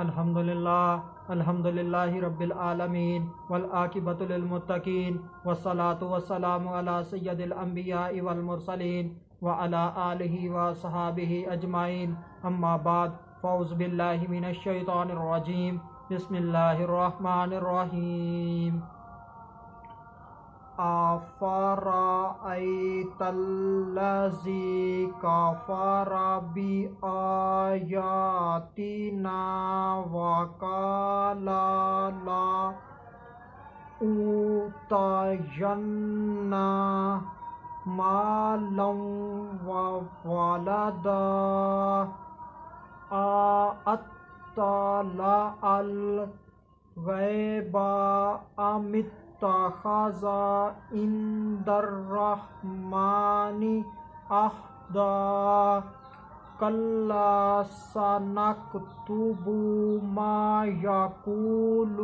الحمدللہ رب العالمین والعاقبۃ للمتقین والصلاة والسلام علی سید الانبیاء والمرسلین وعلی آلہ وصحابہ اجمعین، اما بعد، فاعوذ باللہ من الشیطان الرجیم، بسم اللہ الرحمن الرحیم۔ أَفَرَأَيْتَ الَّذِي كَفَرَ بِآيَاتِنَا وَقَالَ لَأُوتَيَنَّ مَالًا وَوَلَدًا أَأَطَّلَعَ الْغَيْبَ أَمِ اتَّخَذَ عِندَ الرَّحْمَنِ عَهْدًا كَلَّا سَنَكْتُبُ مَا يَقُولُ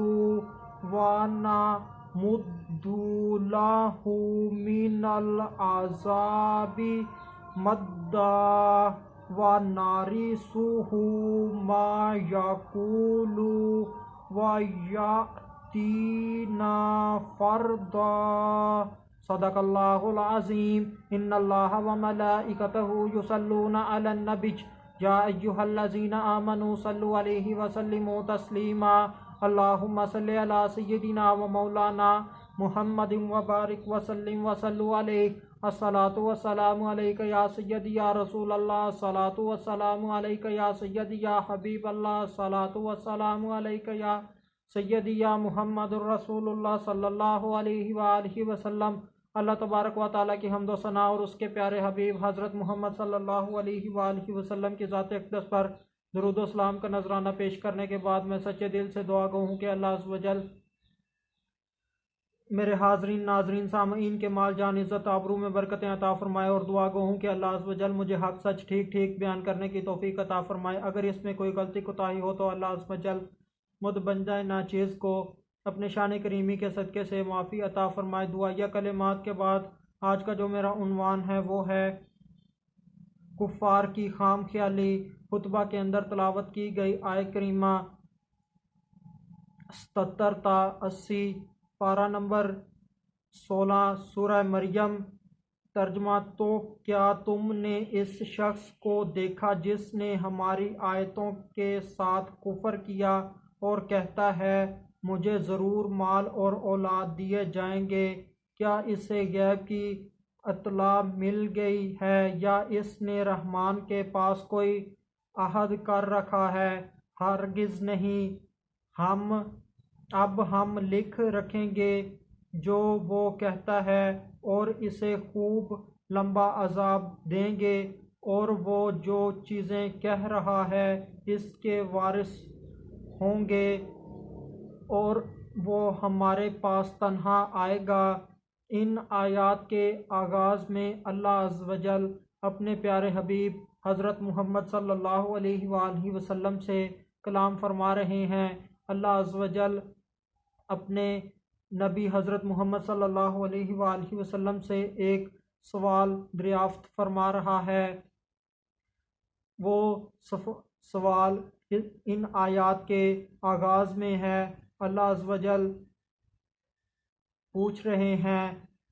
وَنَمُدُّ لَهُ مِنَ الْعَذَابِ مَدًّا وَنَرِثُهُ مَا يَقُولُ وَيَأْتِينَا فَرْدًا۔ صدق اللہ العظیم۔ ان اللہ وملائکتہ یصلون علی النبی یا ایہا الذین آمنوا صلوا علیہ وسلموا تسلیما۔ اللہم صل علی سیدنا و مولانا محمد وبارک وسلم وصلوا علیہ۔ الصلاۃ والسلام علیک یا سیدی یا رسول اللہ، الصلاۃ والسلام علیک یا سیدی یا حبیب اللہ، الصلاۃ والسلام علیک یا سیدی یا محمد الرسول اللہ صلی اللہ علیہ وآلہ وسلم۔ اللہ تبارک و تعالیٰ کی حمد و ثنا اور اس کے پیارے حبیب حضرت محمد صلی اللہ علیہ وآلہ وسلم کی ذات اقدس پر درود و اسلام کا نذرانہ پیش کرنے کے بعد میں سچے دل سے دعا گو ہوں کہ اللہ عز و جل میرے حاضرین، ناظرین، سامعین کے مال، جان، عزت، آبرو میں برکتیں عطا فرمائے، اور دعا گو ہوں کہ اللہ عز و جل مجھے حق سچ ٹھیک ٹھیک بیان کرنے کی توفیق عطا فرمائے۔ اگر اس میں کوئی غلطی کوتاہی ہو تو اللہ عز و جل مدبنجہ ناچیز کو اپنے شان کریمی کے صدقے سے معافی عطا فرمائے۔ دعائیہ کلمات کے بعد آج کا جو میرا عنوان ہے وہ ہے کفار کی خام خیالی۔ خطبہ کے اندر تلاوت کی گئی آیت کریمہ 77 تا 80، پارہ نمبر 16، سورہ مریم۔ ترجمہ: تو کیا تم نے اس شخص کو دیکھا جس نے ہماری آیتوں کے ساتھ کفر کیا اور کہتا ہے مجھے ضرور مال اور اولاد دیے جائیں گے؟ کیا اسے غیب کی اطلاع مل گئی ہے یا اس نے رحمان کے پاس کوئی عہد کر رکھا ہے؟ ہرگز نہیں، اب ہم لکھ رکھیں گے جو وہ کہتا ہے اور اسے خوب لمبا عذاب دیں گے، اور وہ جو چیزیں کہہ رہا ہے اس کے وارث ہوں گے، اور وہ ہمارے پاس تنہا آئے گا۔ ان آیات کے آغاز میں اللہ عز و جل اپنے پیارے حبیب حضرت محمد صلی اللہ علیہ وآلہ وسلم سے کلام فرما رہے ہیں۔ اللہ عز و جل اپنے نبی حضرت محمد صلی اللہ علیہ وآلہ وسلم سے ایک سوال دریافت فرما رہا ہے۔ وہ سوال ان آیات کے آغاز میں ہے۔ اللہ عز و جل پوچھ رہے ہیں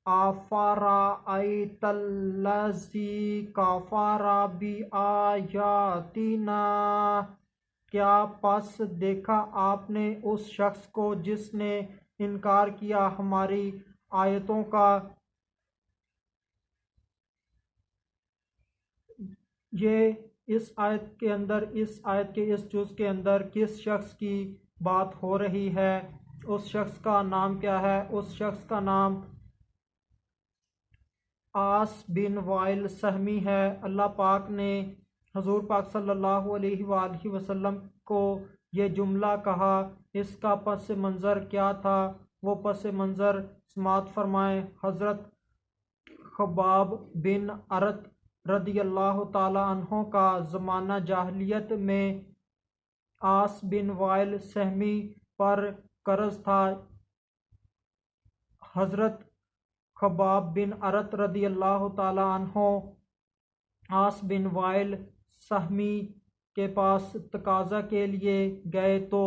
أَفَرَأَيْتَ الَّذِي كَفَرَ بِآيَاتِنَا، کیا پس دیکھا آپ نے اس شخص کو جس نے انکار کیا ہماری آیتوں کا؟ یہ اس آیت کے اس جز کے اندر کس شخص کی بات ہو رہی ہے؟ اس شخص کا نام کیا ہے؟ اس شخص کا نام عاص بن وائل سہمی ہے۔ اللہ پاک نے حضور پاک صلی اللہ علیہ وآلہ وسلم کو یہ جملہ کہا، اس کا پس منظر کیا تھا؟ وہ پس منظر سماعت فرمائیں۔ حضرت خباب بن ارت رضی اللہ تعالی عنہ کا زمانہ جاہلیت میں عاص بن وائل سہمی پر قرض تھا۔ حضرت خباب بن ارت رضی اللہ تعالی عنہ عاص بن وائل سہمی کے پاس تقاضا کے لیے گئے تو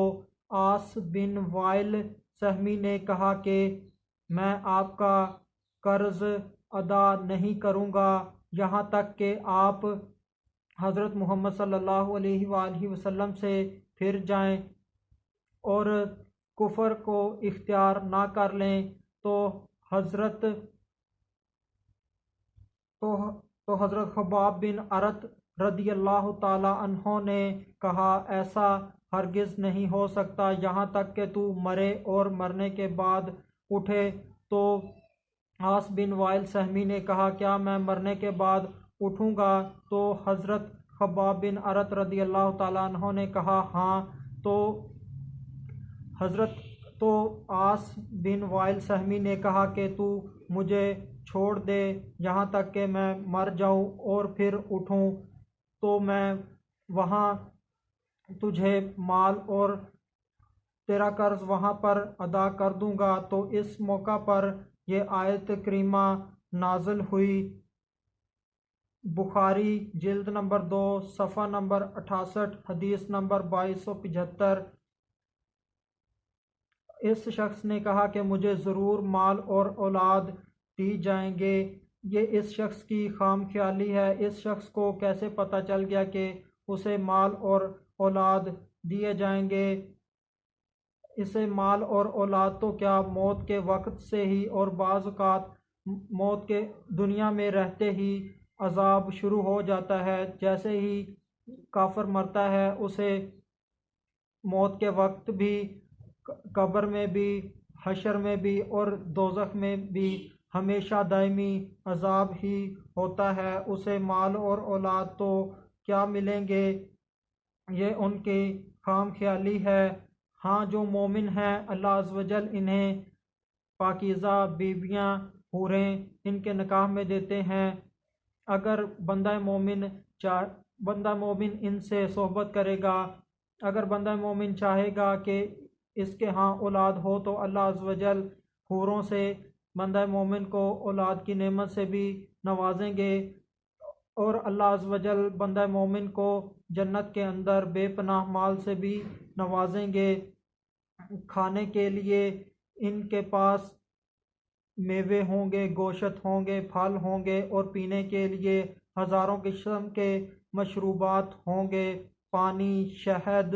عاص بن وائل سہمی نے کہا کہ میں آپ کا قرض ادا نہیں کروں گا یہاں تک کہ آپ حضرت محمد صلی اللہ علیہ وآلہ وسلم سے پھر جائیں اور کفر کو اختیار نہ کر لیں۔ تو حضرت خباب بن ارت رضی اللہ تعالی عنہ نے کہا ایسا ہرگز نہیں ہو سکتا یہاں تک کہ تو مرے اور مرنے کے بعد اٹھے۔ تو عاص بن وائل سہمی نے کہا کیا میں مرنے کے بعد اٹھوں گا؟ تو حضرت خباب بن ارت رضی اللہ تعالیٰ عنہ نے کہا ہاں۔ تو عاص بن وائل سہمی نے کہا کہ تو مجھے چھوڑ دے یہاں تک کہ میں مر جاؤں اور پھر اٹھوں تو میں وہاں تجھے مال اور تیرا قرض وہاں پر ادا کر دوں گا۔ تو اس موقع پر یہ آیت کریمہ نازل ہوئی۔ بخاری جلد نمبر 2 صفحہ نمبر 68 حدیث نمبر 2275۔ اس شخص نے کہا کہ مجھے ضرور مال اور اولاد دی جائیں گے۔ یہ اس شخص کی خام خیالی ہے۔ اس شخص کو کیسے پتہ چل گیا کہ اسے مال اور اولاد دیے جائیں گے؟ اسے مال اور اولاد تو کیا موت کے وقت سے ہی اور بعض اوقات موت کے دنیا میں رہتے ہی عذاب شروع ہو جاتا ہے۔ جیسے ہی کافر مرتا ہے اسے موت کے وقت بھی، قبر میں بھی، حشر میں بھی اور دوزخ میں بھی ہمیشہ دائمی عذاب ہی ہوتا ہے۔ اسے مال اور اولاد تو کیا ملیں گے؟ یہ ان کی خام خیالی ہے۔ ہاں جو مومن ہیں اللہ عز و جل انہیں پاکیزہ بیویاں حوریں ان کے نکاح میں دیتے ہیں۔ اگر بندہ مومن ان سے صحبت کرے گا، اگر بندہ مومن چاہے گا کہ اس کے ہاں اولاد ہو تو اللہ عز و جل حوروں سے بندہ مومن کو اولاد کی نعمت سے بھی نوازیں گے، اور اللہ عز و جل بندہ مومن کو جنت کے اندر بے پناہ مال سے بھی نوازیں گے۔ کھانے کے لیے ان کے پاس میوے ہوں گے، گوشت ہوں گے، پھل ہوں گے، اور پینے کے لیے ہزاروں قسم کے مشروبات ہوں گے، پانی، شہد،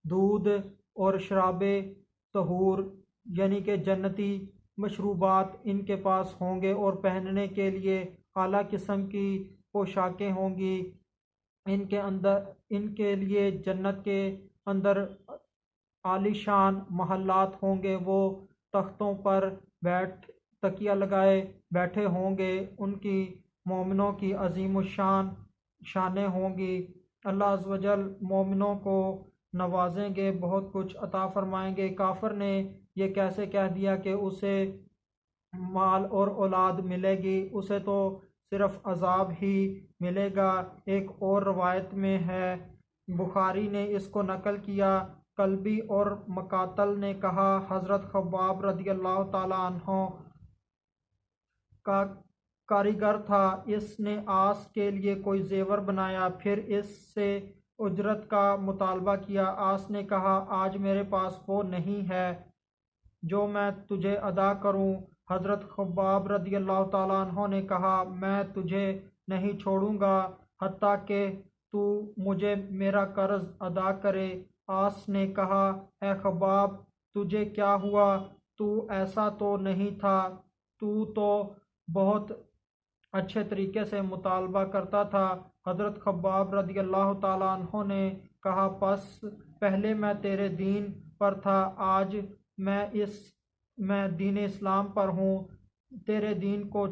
دودھ اور شراب طہور یعنی کہ جنتی مشروبات ان کے پاس ہوں گے، اور پہننے کے لیے اعلیٰ قسم کی پوشاکیں ہوں گی۔ ان کے لیے جنت کے اندر عالی شان محلات ہوں گے، وہ تختوں پر تکیہ لگائے بیٹھے ہوں گے، ان کی مومنوں کی عظیم الشان شانیں ہوں گی۔ اللہ عز و جل مومنوں کو نوازیں گے، بہت کچھ عطا فرمائیں گے۔ کافر نے یہ کیسے کہہ دیا کہ اسے مال اور اولاد ملے گی؟ اسے تو صرف عذاب ہی ملے گا۔ ایک اور روایت میں ہے، بخاری نے اس کو نقل کیا، کلبی اور مقاتل نے کہا حضرت خباب رضی اللہ تعالی عنہ کا کاریگر تھا، اس نے عاص کے لیے کوئی زیور بنایا، پھر اس سے اجرت کا مطالبہ کیا۔ عاص نے کہا آج میرے پاس وہ نہیں ہے جو میں تجھے ادا کروں۔ حضرت خباب رضی اللہ تعالیٰ عنہ نے کہا میں تجھے نہیں چھوڑوں گا حتیٰ کہ تو مجھے میرا قرض ادا کرے۔ عاص نے کہا اے خباب تجھے کیا ہوا؟ تو ایسا تو نہیں تھا، تو بہت اچھے طریقے سے مطالبہ کرتا تھا۔ حضرت خباب رضی اللہ تعالیٰ عنہ نے کہا پس پہلے میں تیرے دین پر تھا، آج میں دین اسلام پر ہوں، تیرے دین کو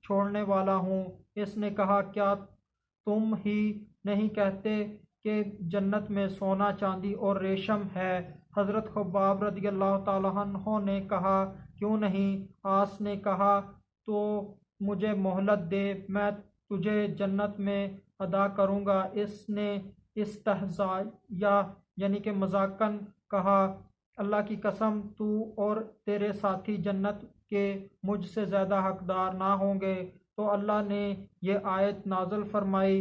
چھوڑنے والا ہوں۔ اس نے کہا کیا تم ہی نہیں کہتے کہ جنت میں سونا، چاندی اور ریشم ہے؟ حضرت خباب رضی اللہ تعالیٰ عنہ نے کہا کیوں نہیں؟ عاص نے کہا تو مجھے مہلت دے، میں تجھے جنت میں ادا کروں گا۔ اس نے استہزاء یعنی کہ مذاقاً کہا اللہ کی قسم تو اور تیرے ساتھی جنت کے مجھ سے زیادہ حقدار نہ ہوں گے۔ تو اللہ نے یہ آیت نازل فرمائی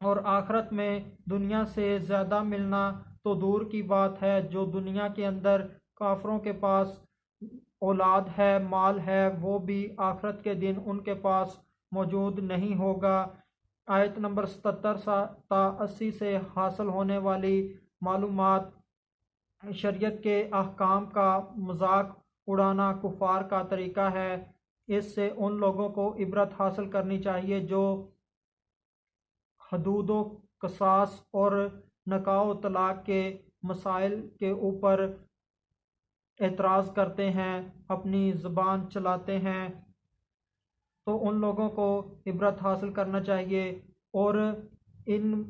اور آخرت میں دنیا سے زیادہ ملنا تو دور کی بات ہے، جو دنیا کے اندر کافروں کے پاس اولاد ہے، مال ہے، وہ بھی آخرت کے دن ان کے پاس موجود نہیں ہوگا۔ آیت نمبر 77 تا 80 سے حاصل ہونے والی معلومات شریعت کے احکام کا مذاق اڑانا کفار کا طریقہ ہے۔ اس سے ان لوگوں کو عبرت حاصل کرنی چاہیے جو حدود و قصاص اور نکاح و طلاق کے مسائل کے اوپر اعتراض کرتے ہیں، اپنی زبان چلاتے ہیں، تو ان لوگوں کو عبرت حاصل کرنا چاہیے اور ان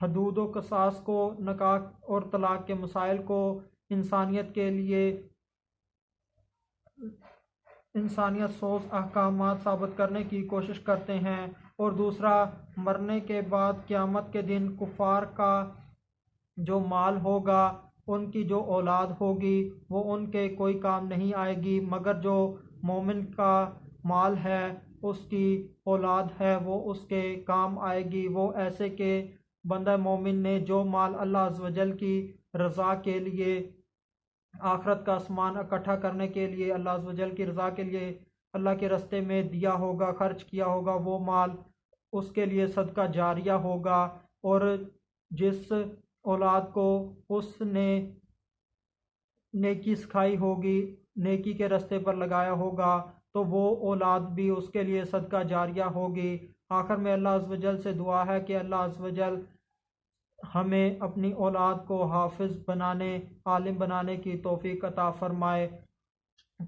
حدود و قصاص کو، نکاح اور طلاق کے مسائل کو انسانیت کے لیے انسانیت سوز احکامات ثابت کرنے کی کوشش کرتے ہیں۔ اور دوسرا، مرنے کے بعد قیامت کے دن کفار کا جو مال ہوگا، ان کی جو اولاد ہوگی، وہ ان کے کوئی کام نہیں آئے گی، مگر جو مومن کا مال ہے، اس کی اولاد ہے، وہ اس کے کام آئے گی۔ وہ ایسے کہ بندہ مومن نے جو مال اللہ عز و جل کی رضا کے لیے، آخرت کا سامان اکٹھا کرنے کے لیے، اللہ عز و جل کی رضا کے لیے اللہ کے راستے میں دیا ہوگا، خرچ کیا ہوگا، وہ مال اس کے لیے صدقہ جاریہ ہوگا۔ اور جس اولاد کو اس نے نیکی سکھائی ہوگی، نیکی کے راستے پر لگایا ہوگا، تو وہ اولاد بھی اس کے لیے صدقہ جاریہ ہوگی۔ آخر میں اللہ عز و جل سے دعا ہے کہ اللہ عز و جل ہمیں اپنی اولاد کو حافظ بنانے، عالم بنانے کی توفیق عطا فرمائے،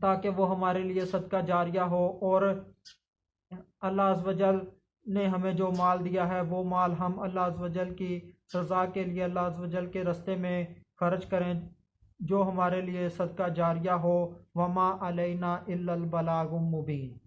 تاکہ وہ ہمارے لیے صدقہ جاریہ ہو، اور اللہ عز و جل نے ہمیں جو مال دیا ہے، وہ مال ہم اللہ عز و جل کی رضا کے لیے، اللہ عز و جل کے راستے میں خرچ کریں، جو ہمارے لیے صدقہ جاریہ ہو۔ وما علینا الا البلاغ المبین۔